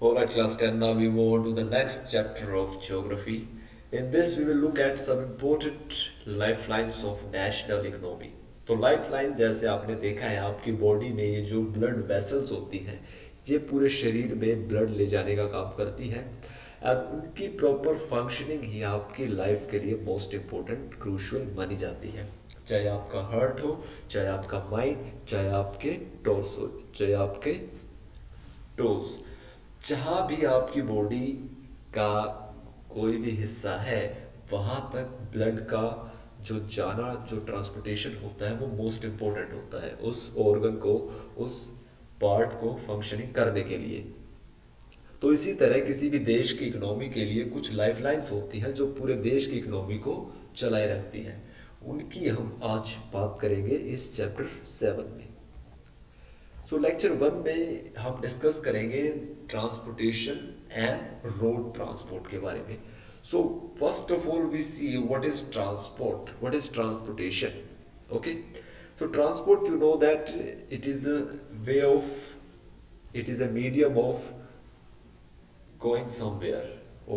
Alright, class 10. Now we move on to the next chapter of geography. In this, we will look at some important lifelines of national economy. तो lifeline जैसे आपने देखा है आपकी body में ये जो ब्लड वेसल्स होती हैं ये पूरे शरीर में ब्लड ले जाने का काम करती हैं और उनकी प्रॉपर फंक्शनिंग ही आपकी लाइफ के लिए मोस्ट इम्पोर्टेंट क्रूशियल मानी जाती है। चाहे आपका हार्ट हो, चाहे आपका माइंड, चाहे आपके टोर्स हो, चाहे आपके टोस, जहाँ भी आपकी बॉडी का कोई भी हिस्सा है वहाँ तक ब्लड का जो जाना जो ट्रांसपोर्टेशन होता है वो मोस्ट इम्पोर्टेंट होता है उस ऑर्गन को, उस पार्ट को फंक्शनिंग करने के लिए। तो इसी तरह किसी भी देश की इकोनॉमी के लिए कुछ लाइफलाइंस होती हैं जो पूरे देश की इकोनॉमी को चलाए रखती हैं। उनकी हम आज बात करेंगे इस चैप्टर 7 में। सो लेक्चर 1 में हम डिस्कस करेंगे ट्रांसपोर्टेशन एंड रोड ट्रांसपोर्ट के बारे में। So first of all we see what is transport, what is transportation. Okay, so transport you know that it is a way of, it is a medium of going somewhere,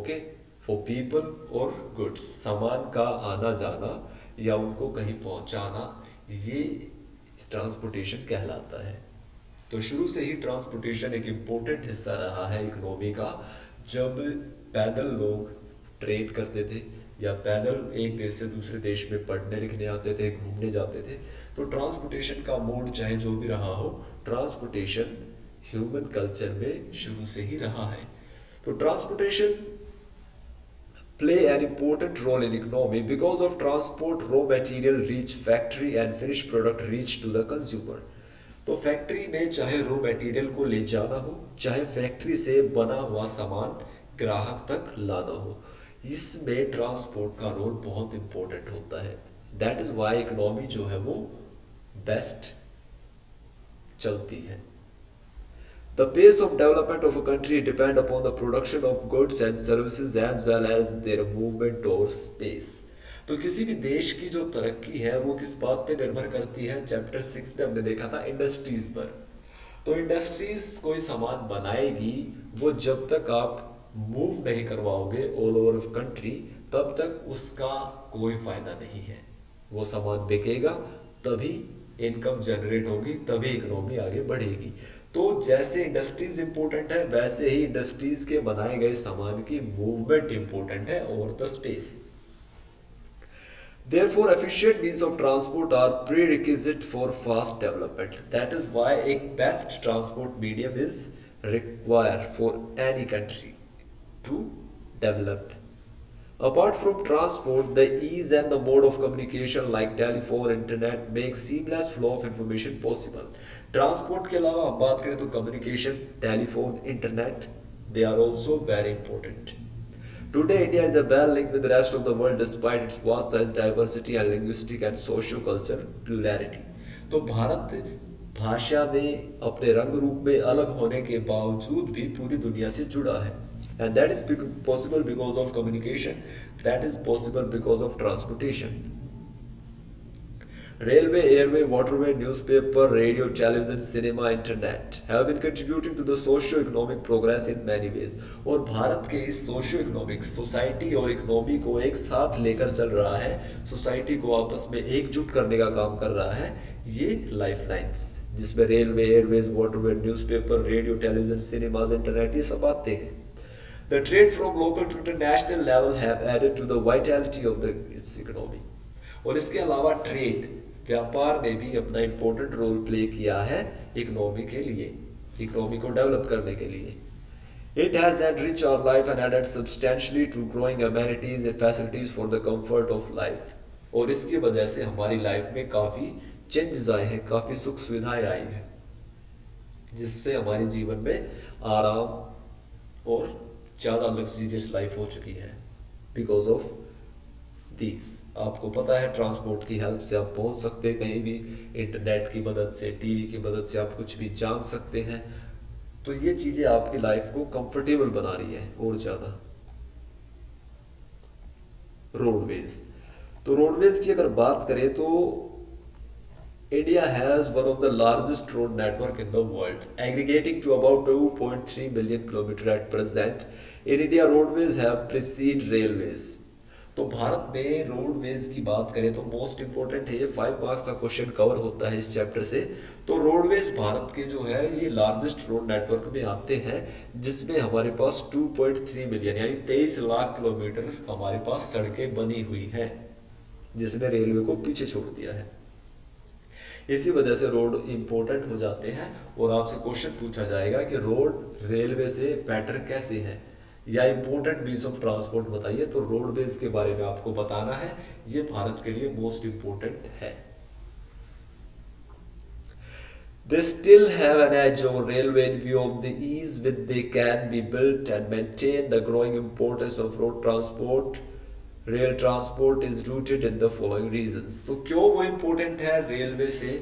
okay, for people or goods, सामान का आना जाना या उनको कहीं पहुंचाना, ये transportation कहलाता है। तो शुरू से ही ट्रांसपोर्टेशन एक इम्पोर्टेंट हिस्सा रहा है इकोनॉमी का। जब पैदल लोग ट्रेड करते थे या पैदल एक देश से दूसरे देश में पढ़ने लिखने आते थे, घूमने जाते थे, तो ट्रांसपोर्टेशन का मोड चाहे जो भी रहा हो, ट्रांसपोर्टेशन ह्यूमन कल्चर में शुरू से ही रहा है। तो transportation play an important role in economy because of transport raw material reach factory and finished product reach to the consumer। तो फैक्ट्री में चाहे रॉ मटेरियल को ले जाना हो, चाहे फैक्ट्री से बना हुआ सामान ग्राहक तक लाना हो, इसमें ट्रांसपोर्ट का रोल बहुत इंपॉर्टेंट होता है। दैट इज वाई इकोनॉमी जो है वो बेस्ट चलती है। The pace of development of a country depend upon the production of goods and services as well as their movement or space। तो किसी भी देश की जो तरक्की है वो किस बात पे निर्भर करती है? चैप्टर 6 में हमने देखा था इंडस्ट्रीज पर। तो इंडस्ट्रीज कोई सामान बनाएगी, वो जब तक आप मूव नहीं करवाओगे ऑल ओवर कंट्री तब तक उसका कोई फायदा नहीं है। वो सामान बिकेगा तभी इनकम जनरेट होगी, तभी इकोनॉमी आगे बढ़ेगी। तो जैसे इंडस्ट्रीज इंपॉर्टेंट है वैसे ही इंडस्ट्रीज के बनाए गए सामान की मूवमेंट इंपॉर्टेंट है और the space. Therefore, efficient means of transport are prerequisite for fast development. That is why a best transport medium is required for any country to develop। Apart from transport, the ease and the mode of communication like telephone, internet make seamless flow of information possible। Transport के अलावा हम बात करें तो communication, telephone, internet, they are also very important. Today, India is a well linked with the rest of the world despite its vast size, diversity and linguistic and socio-cultural plurality। तो भारत भाषा में अपने रंग रूप में अलग होने के बावजूद भी पूरी दुनिया से जुड़ा है। And that is possible because of communication, that is possible because of transportation। Railway, airway, waterway, newspaper, radio, television, cinema, internet have been contributing to the socio-economic progress in many ways। और भारत के इस socio-economic society और economy को एक साथ लेकर चल रहा है, सोसाइटी को आपस में एकजुट करने का काम कर रहा है ये लाइफलाइंस, जिसमें railway, Airways, waterway, newspaper, radio, television, cinemas, internet ये सब आते हैं। The trade from local to international level have added to the vitality of its economy। और इसके अलावा ट्रेड, व्यापार ने भी अपना इंपॉर्टेंट रोल प्ले किया है इकोनॉमी के लिए, इकोनॉमी को डेवलप करने के लिए। It has enriched our life and added substantially to growing amenities and facilities for the comfort of life। और इसकी वजह से हमारी लाइफ में काफ़ी चेंजेस आए हैं, काफ़ी सुख सुविधाएं आई हैं, जिससे हमारे जीवन में आराम और ज़्यादा लग्जरियस लाइफ हो चुकी है बिकॉज ऑफ दीज। आपको पता है ट्रांसपोर्ट की हेल्प से आप पहुंच सकते हैं कहीं भी, इंटरनेट की मदद से, टीवी की मदद से आप कुछ भी जान सकते हैं। तो ये चीज़ें आपकी लाइफ को कंफर्टेबल बना रही है और ज़्यादा। रोडवेज, तो रोडवेज की अगर बात करें तो India has one of the largest road network in the world, aggregating to about 2.3 million kilometer at present. In India, roadways have preceded railways. तो भारत में रोडवेज की बात करें तो मोस्ट इंपॉर्टेंट है, ये 5 मार्क्स का क्वेश्चन कवर होता है इस चैप्टर से। तो रोडवेज भारत के जो है ये लार्जेस्ट रोड नेटवर्क में आते हैं, जिसमें हमारे पास 2.3 मिलियन यानी 23 लाख किलोमीटर हमारे पास सड़कें बनी हुई हैं, जिसने रेलवे को पीछे छोड़ दिया है। इसी वजह से रोड इंपॉर्टेंट हो जाते हैं और आपसे क्वेश्चन पूछा जाएगा कि रोड रेलवे से बेटर कैसे है या इंपॉर्टेंट मीन्स ऑफ ट्रांसपोर्ट बताइए, तो रोडवेज के बारे में आपको बताना है। ये भारत के लिए मोस्ट इंपॉर्टेंट है। They still have an edge over railway in view of the ease with they can be built and maintained. The growing importance of road transport, rail transport is rooted in the following reasons. तो क्यों वो important है railway से?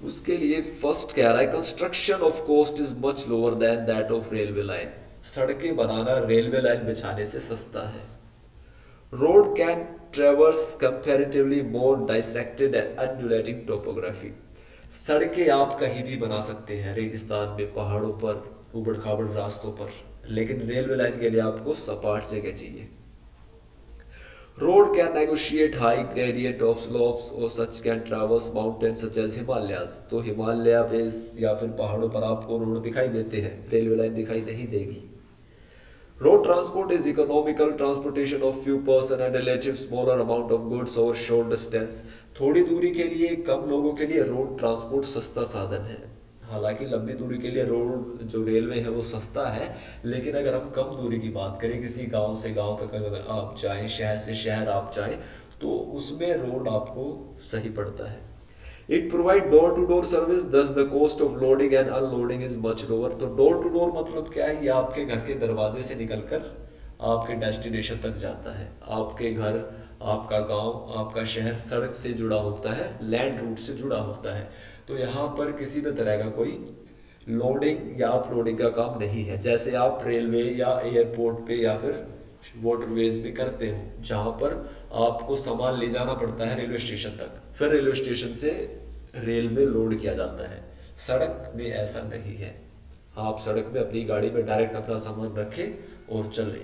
उसके लिए first कह रहा है construction of cost is much lower than that of railway line. सड़कें बनाना रेलवे लाइन बिछाने से सस्ता है। Road can traverse comparatively more dissected and undulating topography. सड़कें आप कहीं भी बना सकते हैं, रेगिस्तान में, पहाड़ों पर, उबड़ खाबड़ रास्तों पर, लेकिन रेलवे लाइन के लिए आपको सपाट जगह चाहिए। Road can negotiate high gradient of slopes और such can traverse mountain such as Himalayas. तो हिमालय बेस या फिर पहाड़ों पर आपको रोड दिखाई देते हैं, रेलवे लाइन दिखाई नहीं देगी। Road transport is economical transportation of few person and relative smaller amount of goods over short distance. थोड़ी दूरी के लिए, कम लोगों के लिए रोड ट्रांसपोर्ट सस्ता साधन है। हालांकि लंबी दूरी के लिए रोड जो रेलवे है वो सस्ता है, लेकिन अगर हम कम दूरी की बात करें, किसी गांव से गांव तक अगर आप जाएं, शहर से शहर आप जाएं, तो उसमें रोड आपको सही पड़ता है। It provide door to door service, thus the cost of loading and unloading is much lower. तो डोर टू डोर मतलब क्या है? ये आपके घर के दरवाजे से निकलकर आपके डेस्टिनेशन तक जाता है। आपके घर, आपका गांव, आपका शहर सड़क से जुड़ा होता है, लैंड रूट से जुड़ा होता है। तो यहाँ पर किसी भी तरह का कोई लोडिंग या अपलोडिंग का काम नहीं है, जैसे आप रेलवे या एयरपोर्ट पे या फिर वाटरवेज में करते हो, जहाँ पर आपको सामान ले जाना पड़ता है रेलवे स्टेशन तक, फिर रेलवे स्टेशन से रेल में लोड किया जाता है। सड़क में ऐसा नहीं है। आप सड़क में अपनी गाड़ी में डायरेक्ट अपना सामान रखें और चलें।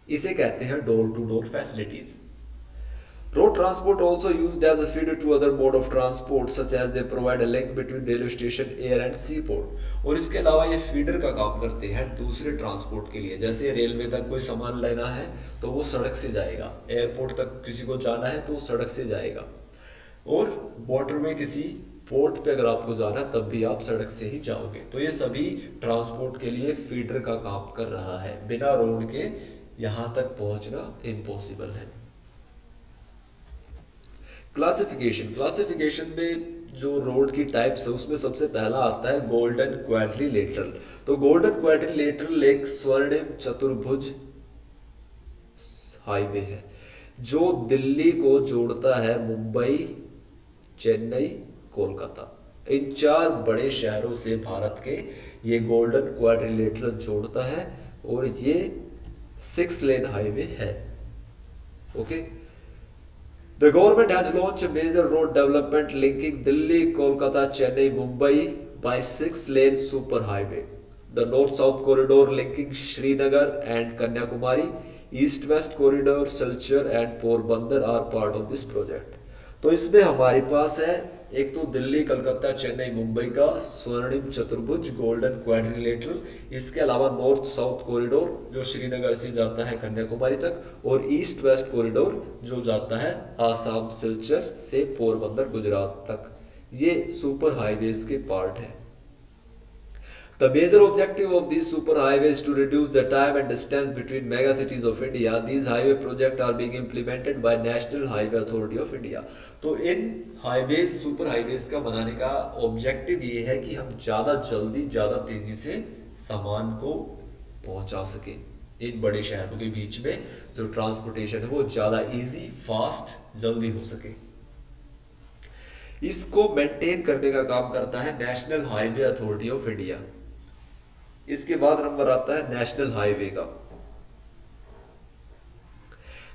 इसे कहते हैं door to door facilities. Road transport also used as a feeder to other mode of transport such as they provide a link between railway station, air and seaport। और इसके अलावा ये फीडर का काम करते हैं दूसरे ट्रांसपोर्ट के लिए। जैसे रेलवे तक कोई सामान लेना है तो वो सड़क से जाएगा, एयरपोर्ट तक किसी को जाना है तो वो सड़क से जाएगा, और वाटर में किसी पोर्ट पे अगर आपको जाना है तब भी आप सड़क से ही जाओगे। तो ये सभी ट्रांसपोर्ट के लिए फीडर का काम कर रहा है। बिना रोड के यहाँ तक पहुँचना इम्पॉसिबल है। क्लासिफिकेशन में जो रोड की टाइप्स है उसमें सबसे पहला आता है गोल्डन क्वाड्रिलेटरल। तो गोल्डन क्वाड्रिलेटरल एक स्वर्णिम चतुर्भुज हाईवे है जो दिल्ली को जोड़ता है मुंबई, चेन्नई, कोलकाता, इन 4 बड़े शहरों से भारत के ये गोल्डन क्वाड्रिलेटरल जोड़ता है, और ये 6 लेन हाईवे है। Okay. The government has launched a major road development linking Delhi, Kolkata, Chennai, Mumbai by 6-lane superhighway. The north-south corridor linking Srinagar and Kanyakumari, east-west corridor Silchar and Porbandar are part of this project. तो इसमें हमारे पास है एक तो दिल्ली, कलकत्ता, चेन्नई, मुंबई का स्वर्णिम चतुर्भुज golden quadrilateral, इसके अलावा नॉर्थ साउथ कॉरिडोर जो श्रीनगर से जाता है कन्याकुमारी तक, और ईस्ट वेस्ट कॉरिडोर जो जाता है आसाम सिलचर से पोरबंदर गुजरात तक। ये सुपर हाईवेज के पार्ट है। The major objective of these super highways is to reduce the time and distance between mega cities of India. These highway projects are being implemented by National Highway Authority of India. तो इन highways, super highways का बनाने का objective ये है कि हम ज़्यादा जल्दी, ज़्यादा तेजी से सामान को पहुंचा सके इन बड़े शहरों के बीच में। जो ट्रांसपोर्टेशन है वो ज़्यादा इजी, फास्ट, जल्दी हो सके। इसको मेंटेन करने का काम करता है national highway authority of India. इसके बाद नंबर आता है नेशनल हाईवे का।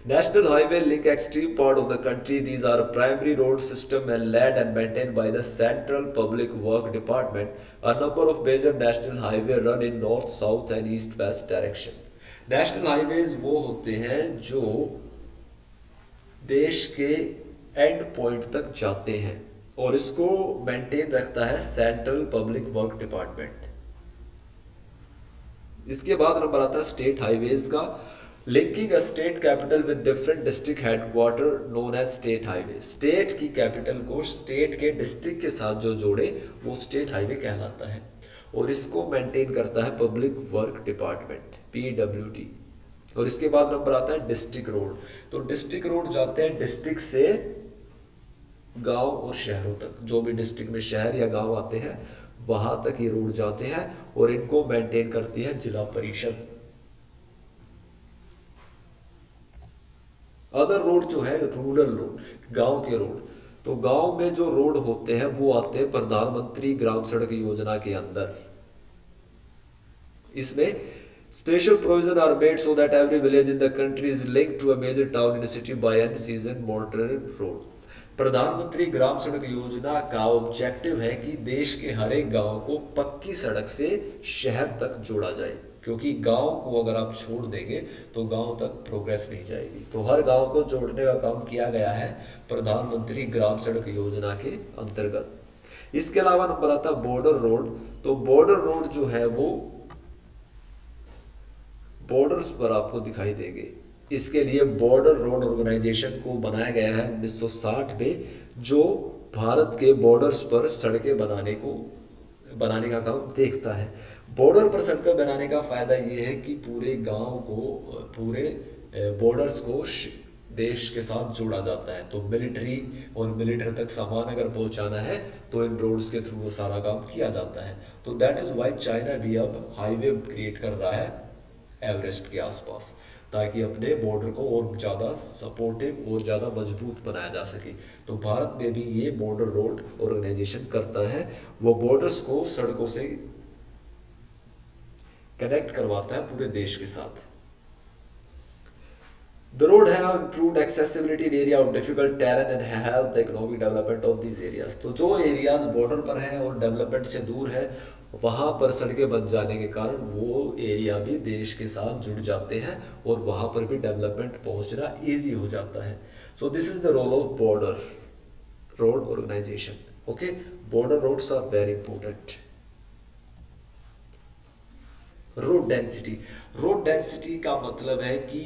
National highway link extreme part of the country. These are primary road system and led and maintained by the Central Public Work Department. A number of major national highway run in north, south and east west direction. National highways वो होते हैं जो देश के and point तक जाते हैं और इसको मेंटेन रखता है सेंट्रल पब्लिक वर्क डिपार्टमेंट। इसके बाद नंबर आता है स्टेट हाईवेज का। Linking a state capital with different district headquarter known as state highway. State की कैपिटल को स्टेट के डिस्ट्रिक्ट के साथ जो जोड़े वो स्टेट हाईवे कहलाता है और इसको मेंटेन करता है पब्लिक वर्क डिपार्टमेंट PWD। और इसके बाद नंबर आता है डिस्ट्रिक्ट रोड। तो डिस्ट्रिक्ट रोड जाते हैं डिस्ट्रिक्ट से गांव और शहरों तक, जो भी डिस्ट्रिक्ट में शहर या गांव आते हैं वहां तक ये रोड जाते हैं और इनको मेंटेन करती है जिला परिषद। अदर रोड जो है रूरल रोड, गांव के रोड। तो गांव में जो रोड होते हैं वो आते हैं प्रधानमंत्री ग्राम सड़क योजना के अंदर। इसमें special provision are made so that every village in the country is linked to a major town in city by an season motored road. प्रधानमंत्री ग्राम सड़क योजना का ऑब्जेक्टिव है कि देश के हर एक गांव को पक्की सड़क से शहर तक जोड़ा जाए, क्योंकि गांव को अगर आप छोड़ देंगे तो गांव तक प्रोग्रेस नहीं जाएगी। तो हर गांव को जोड़ने का काम किया गया है प्रधानमंत्री ग्राम सड़क योजना के अंतर्गत। इसके अलावा नंबर आता है बॉर्डर रोड। तो बॉर्डर रोड जो है वो बॉर्डर्स पर आपको दिखाई देंगे। इसके लिए बॉर्डर रोड ऑर्गेनाइजेशन को बनाया गया है 1960 में, जो भारत के बॉर्डर्स पर सड़कें बनाने का काम देखता है। बॉर्डर पर सड़कें बनाने का फायदा ये है कि पूरे गांव को, पूरे बॉर्डर्स को देश के साथ जोड़ा जाता है। तो मिलिट्री और मिलिट्री तक सामान अगर पहुंचाना है तो इन रोड्स के थ्रू वो सारा काम किया जाता है। तो दैट इज वाई चाइना भी अब हाईवे क्रिएट कर रहा है एवरेस्ट के आसपास, ताकि अपने बॉर्डर को और ज़्यादा सपोर्टिव और ज़्यादा मजबूत बनाया जा सके। तो भारत में भी ये बॉर्डर रोड ऑर्गेनाइजेशन करता है, वो बॉर्डर्स को सड़कों से कनेक्ट करवाता है पूरे देश के साथ। The road have improved accessibility in area of difficult terrain and help the economic development of these areas। तो जो एरियाज बॉर्डर पर हैं और डेवलपमेंट से दूर है, वहां पर सड़कें बन जाने के कारण वो एरिया भी देश के साथ जुड़ जाते हैं और वहां पर भी डेवलपमेंट पहुंचना इजी हो जाता है। So this is the role of border road organisation. Okay, border roads are very important. Road density. Road density का मतलब है कि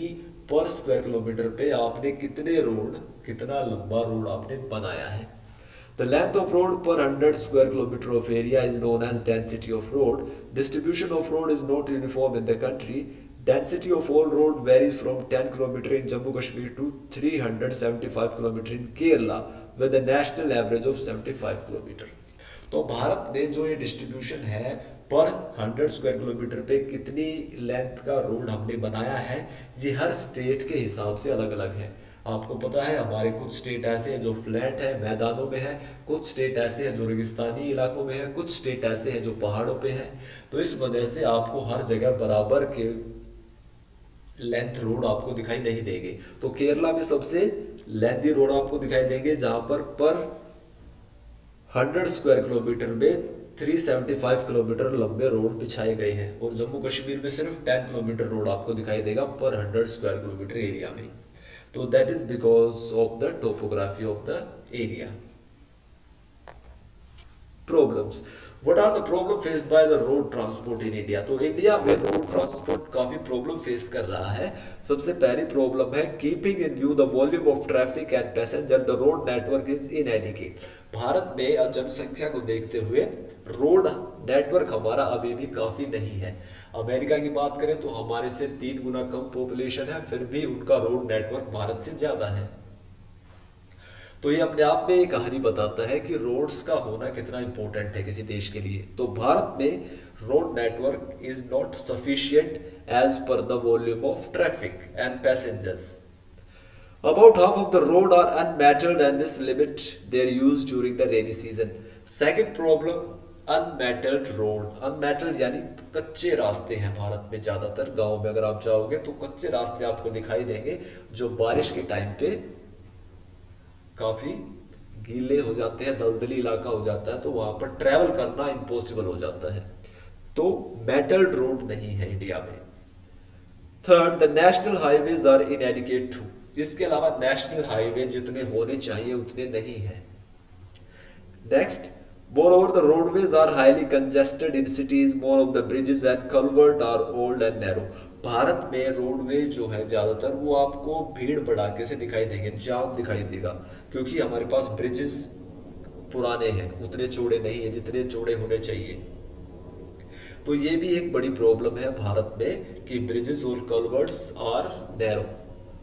पर स्क्वायर किलोमीटर पे आपने कितना लंबा रोड आपने बनाया है। The length of road per 100 square kilometer of area is known as density of road. Distribution of road is not uniform in the country. Density of all road varies from 10 km in Jammu Kashmir to 375 km in Kerala, with a national average of 75 km. तो भारत में जो ये distribution है पर 100 square kilometre पे कितनी length का road हमने बनाया है, ये हर स्टेट के हिसाब से अलग अलग है। आपको पता है हमारे कुछ स्टेट ऐसे हैं जो फ्लैट है, मैदानों में है, कुछ स्टेट ऐसे हैं जो रेगिस्तानी इलाकों में है, कुछ स्टेट ऐसे हैं जो पहाड़ों पे हैं। तो इस वजह से आपको हर जगह बराबर के लेंथ रोड आपको दिखाई नहीं देंगे। तो केरला में सबसे लेंथी रोड आपको दिखाई देंगे, जहां पर 100 स्क्वायर किलोमीटर में 375 किलोमीटर लंबे रोड बिछाए गए हैं, और जम्मू कश्मीर में सिर्फ 10 किलोमीटर रोड आपको दिखाई देगा पर 100 स्क्वायर किलोमीटर एरिया में। तो that is because of the topography of the area. Problems. What are the problem faced by the road transport in India. तो इंडिया में रोड ट्रांसपोर्ट काफी प्रॉब्लम फेस कर रहा है। सबसे पहली प्रॉब्लम है keeping in view the volume of traffic and passenger, the road network is inadequate. Bharat में जनसंख्या को देखते हुए रोड नेटवर्क हमारा अभी भी काफी नहीं है। अमेरिका की बात करें तो हमारे से 3 गुना कम पॉपुलेशन है, फिर भी उनका रोड नेटवर्क भारत से ज्यादा है। तो ये अपने आप में एक कहानी बताता है कि रोड्स का होना कितना इंपॉर्टेंट है किसी देश के लिए। तो भारत में road network is not sufficient as per the volume of traffic and passengers. About half of the road are unmetalled and this limit their use during the rainy season. Second problem, unmetalled road, unmetalled यानी कच्चे रास्ते हैं भारत में ज्यादातर। गांव में अगर आप जाओगे तो कच्चे रास्ते आपको दिखाई देंगे जो बारिश के टाइम पे काफी गीले हो जाते हैं, दलदली इलाका हो जाता है, तो वहां पर ट्रेवल करना इम्पॉसिबल हो जाता है। तो मेटल्ड रोड नहीं है इंडिया में। Third, the national highways are inadequate too, इसके अलावा नेशनल हाईवे जितने होने चाहिए उतने नहीं है। Next, moreover the roadways are highly congested in cities, more of the bridges and culvert are old and narrow। Bharat में रोडवे जो है ज्यादातर वो आपको भीड़ भड़ाके से दिखाई देंगे, जाम दिखाई देगा, क्योंकि हमारे पास ब्रिजेस पुराने हैं, उतने चौड़े नहीं है जितने चौड़े होने चाहिए। तो ये भी एक बड़ी प्रॉब्लम है भारत में कि ब्रिजेस और कल्वर्ट्स आर नैरो,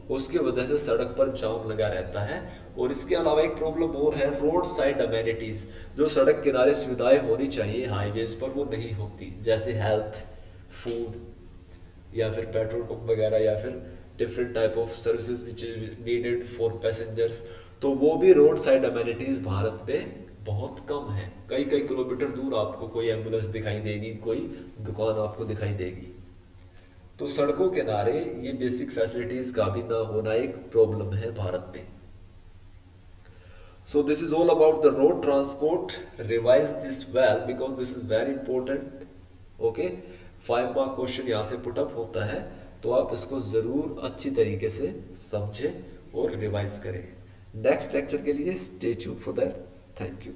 उसकी वजह से सड़क पर जाम लगा रहता है। और इसके अलावा एक प्रॉब्लम और है, रोड साइड अमेनिटीज, जो सड़क किनारे सुविधाएं होनी चाहिए हाईवेज पर वो नहीं होती, जैसे हेल्थ, फूड या फिर पेट्रोल पंप वगैरह या फिर different type of services which is needed for passengers. तो वो भी रोड साइड अमेनिटीज भारत में बहुत कम है। कई कई किलोमीटर दूर आपको कोई एम्बुलेंस दिखाई देगी, कोई दुकान आपको दिखाई देगी। तो सड़कों किनारे ये बेसिक फैसिलिटीज का भी ना होना एक प्रॉब्लम है भारत में। So this is all about the road transport. Revise this well because this is very important. Okay, 5 mark question यहाँ से पुट अप होता है, तो आप इसको जरूर अच्छी तरीके से समझें और रिवाइज करें। नेक्स्ट लेक्चर के लिए stay tuned for that. Thank you.